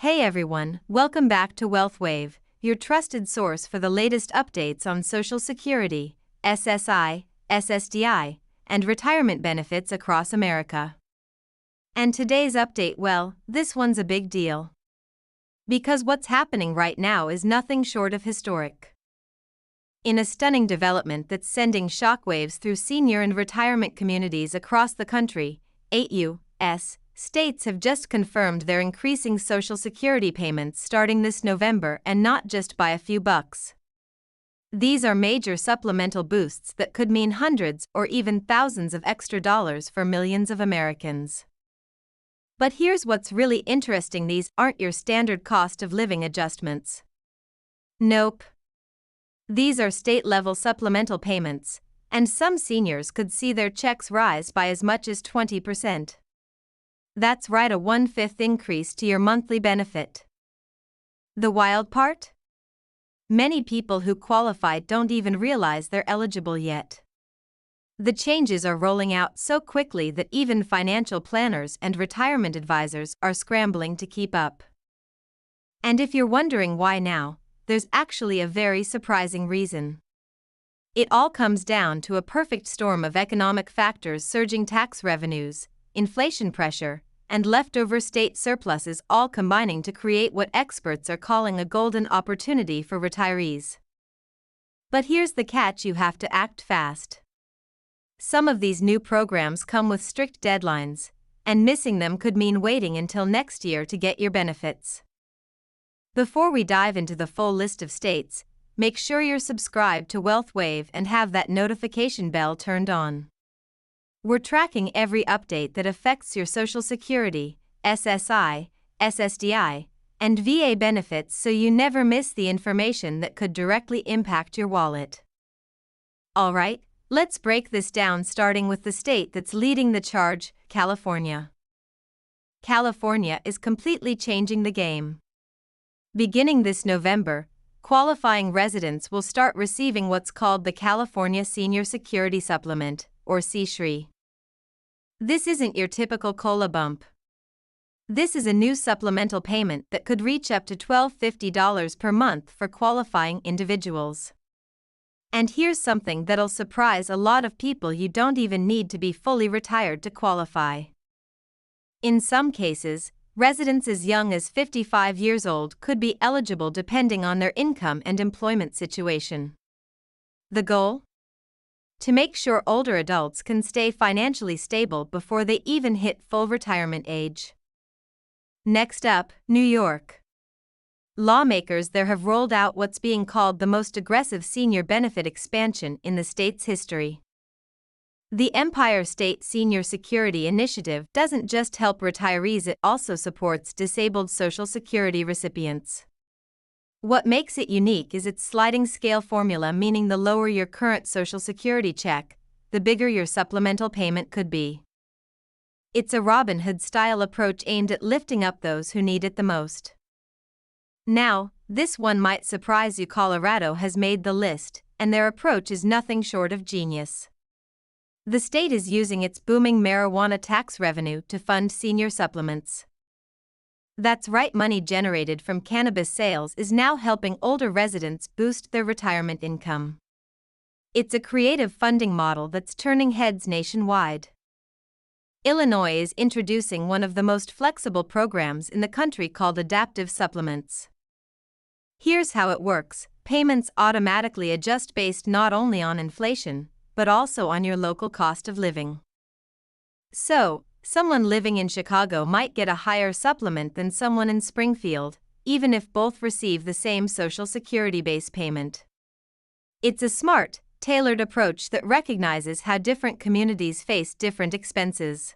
Hey everyone, welcome back to WealthWave, your trusted source for the latest updates on Social Security, SSI, SSDI, and retirement benefits across America. And today's update, well, this one's a big deal. Because what's happening right now is nothing short of historic. In a stunning development that's sending shockwaves through senior and retirement communities across the country, 8 U.S. states have just confirmed they're increasing Social Security payments starting this November, and not just by a few bucks. These are major supplemental boosts that could mean hundreds or even thousands of extra dollars for millions of Americans. But here's what's really interesting: these aren't your standard cost of living adjustments. Nope. These are state-level supplemental payments, and some seniors could see their checks rise by as much as 20%. That's right, a 1/5 increase to your monthly benefit. The wild part? Many people who qualify don't even realize they're eligible yet. The changes are rolling out so quickly that even financial planners and retirement advisors are scrambling to keep up. And if you're wondering why now, there's actually a very surprising reason. It all comes down to a perfect storm of economic factors: surging tax revenues, inflation pressure, and leftover state surpluses, all combining to create what experts are calling a golden opportunity for retirees. But here's the catch: you have to act fast. Some of these new programs come with strict deadlines, and missing them could mean waiting until next year to get your benefits. Before we dive into the full list of states, make sure you're subscribed to WealthWave and have that notification bell turned on. We're tracking every update that affects your Social Security, SSI, SSDI, and VA benefits, so you never miss the information that could directly impact your wallet. Alright, let's break this down, starting with the state that's leading the charge, California. California is completely changing the game. Beginning this November, qualifying residents will start receiving what's called the California Senior Security Supplement, or CSHRI. This isn't your typical COLA bump. This is a new supplemental payment that could reach up to $1,250 per month for qualifying individuals. And here's something that'll surprise a lot of people: you don't even need to be fully retired to qualify. In some cases, residents as young as 55 years old could be eligible depending on their income and employment situation. The goal? To make sure older adults can stay financially stable before they even hit full retirement age. Next up, New York. Lawmakers there have rolled out what's being called the most aggressive senior benefit expansion in the state's history. The Empire State Senior Security Initiative doesn't just help retirees, it also supports disabled Social Security recipients. What makes it unique is its sliding scale formula, meaning the lower your current Social Security check, the bigger your supplemental payment could be. It's a Robin Hood-style approach aimed at lifting up those who need it the most. Now, this one might surprise you: Colorado has made the list, and their approach is nothing short of genius. The state is using its booming marijuana tax revenue to fund senior supplements. That's right, money generated from cannabis sales is now helping older residents boost their retirement income. It's a creative funding model that's turning heads nationwide. Illinois is introducing one of the most flexible programs in the country called adaptive supplements. Here's how it works: payments automatically adjust based not only on inflation, but also on your local cost of living. So, someone living in Chicago might get a higher supplement than someone in Springfield, even if both receive the same Social Security base payment. It's a smart, tailored approach that recognizes how different communities face different expenses.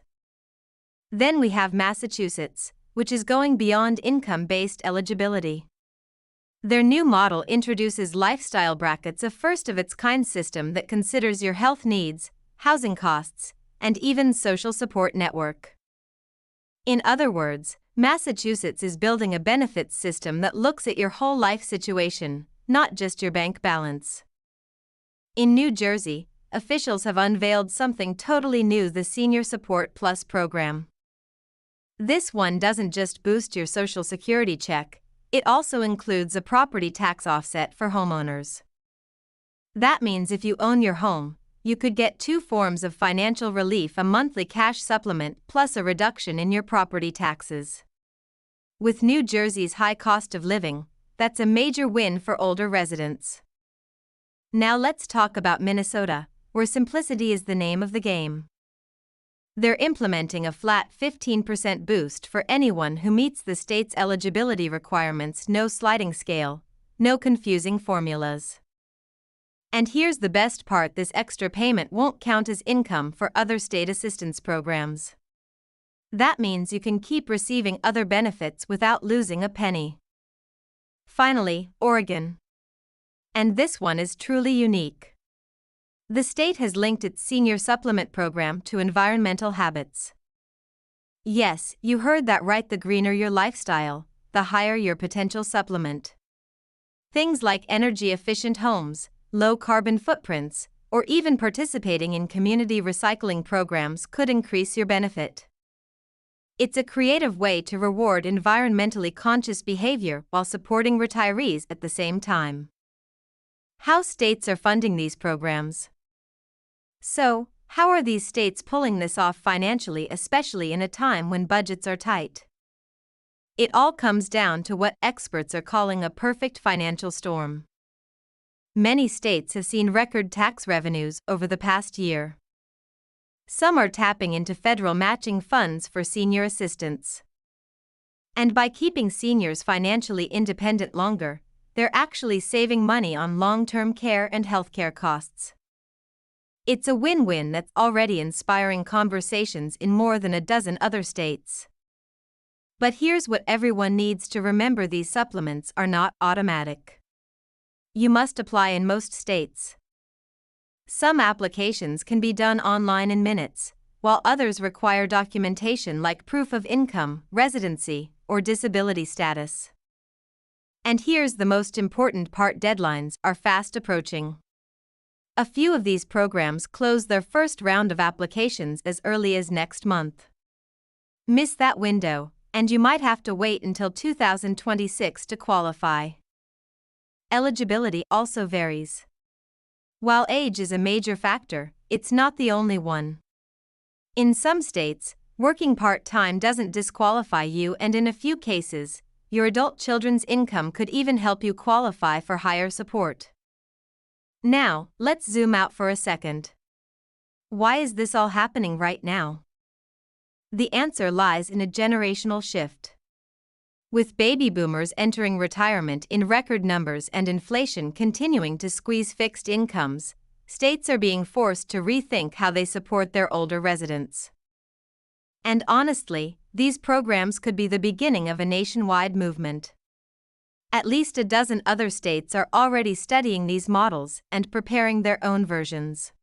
Then we have Massachusetts, which is going beyond income-based eligibility. Their new model introduces lifestyle brackets, a first-of-its-kind system that considers your health needs, housing costs, and even social support network. In other words, Massachusetts is building a benefits system that looks at your whole life situation, not just your bank balance. In New Jersey, officials have unveiled something totally new: the Senior Support Plus program. This one doesn't just boost your Social Security check, it also includes a property tax offset for homeowners. That means if you own your home, you could get two forms of financial relief: a monthly cash supplement plus a reduction in your property taxes. With New Jersey's high cost of living, that's a major win for older residents. Now let's talk about Minnesota, where simplicity is the name of the game. They're implementing a flat 15% boost for anyone who meets the state's eligibility requirements. No sliding scale, no confusing formulas. And here's the best part: this extra payment won't count as income for other state assistance programs. That means you can keep receiving other benefits without losing a penny. Finally, Oregon. And this one is truly unique. The state has linked its senior supplement program to environmental habits. Yes, you heard that right. The greener your lifestyle, the higher your potential supplement. Things like energy-efficient homes, low carbon footprints, or even participating in community recycling programs could increase your benefit. It's a creative way to reward environmentally conscious behavior while supporting retirees at the same time. How states are funding these programs? So, how are these states pulling this off financially, especially in a time when budgets are tight? It all comes down to what experts are calling a perfect financial storm. Many states have seen record tax revenues over the past year. Some are tapping into federal matching funds for senior assistance. And by keeping seniors financially independent longer, they're actually saving money on long-term care and healthcare costs. It's a win-win that's already inspiring conversations in more than a dozen other states. But here's what everyone needs to remember: these supplements are not automatic. You must apply in most states. Some applications can be done online in minutes, while others require documentation like proof of income, residency, or disability status. And here's the most important part: deadlines are fast approaching. A few of these programs close their first round of applications as early as next month. Miss that window, and you might have to wait until 2026 to qualify. Eligibility also varies. While age is a major factor, it's not the only one. In some states, working part-time doesn't disqualify you, and in a few cases, your adult children's income could even help you qualify for higher support. Now, let's zoom out for a second. Why is this all happening right now? The answer lies in a generational shift. With baby boomers entering retirement in record numbers and inflation continuing to squeeze fixed incomes, states are being forced to rethink how they support their older residents. And honestly, these programs could be the beginning of a nationwide movement. At least a dozen other states are already studying these models and preparing their own versions.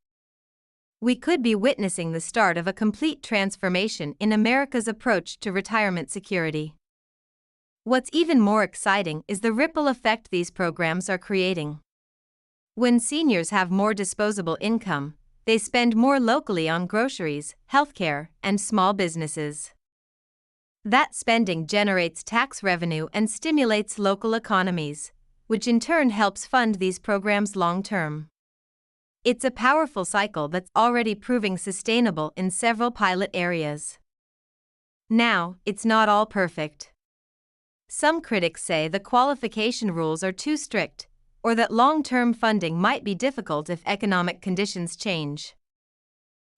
We could be witnessing the start of a complete transformation in America's approach to retirement security. What's even more exciting is the ripple effect these programs are creating. When seniors have more disposable income, they spend more locally on groceries, healthcare, and small businesses. That spending generates tax revenue and stimulates local economies, which in turn helps fund these programs long-term. It's a powerful cycle that's already proving sustainable in several pilot areas. Now, it's not all perfect. Some critics say the qualification rules are too strict, or that long-term funding might be difficult if economic conditions change.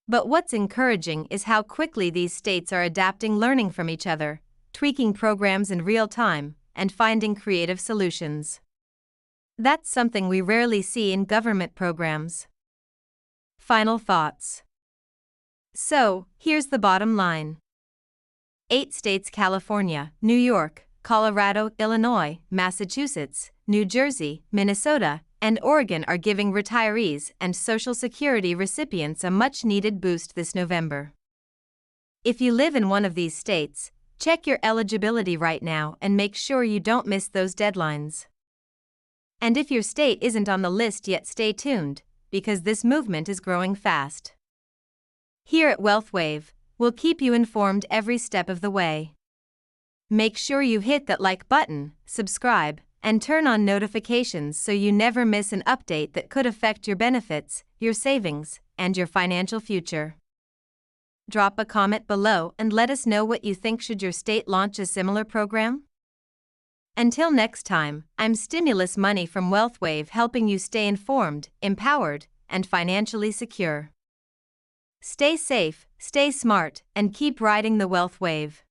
But what's encouraging is how quickly these states are adapting, learning from each other, tweaking programs in real time, and finding creative solutions. That's something we rarely see in government programs. Final thoughts. So, here's the bottom line. 8 states: California, New York, Colorado, Illinois, Massachusetts, New Jersey, Minnesota, and Oregon are giving retirees and Social Security recipients a much-needed boost this November. If you live in one of these states, check your eligibility right now and make sure you don't miss those deadlines. And if your state isn't on the list yet, stay tuned, because this movement is growing fast. Here at WealthWave, We'll keep you informed every step of the way. Make sure you hit that like button, subscribe, and turn on notifications so you never miss an update that could affect your benefits, your savings, and your financial future. Drop a comment below and let us know what you think. Should your state launch a similar program? Until next time, I'm Stimulus Money from WealthWave, helping you stay informed, empowered, and financially secure. Stay safe, stay smart, and keep riding the wealth wave.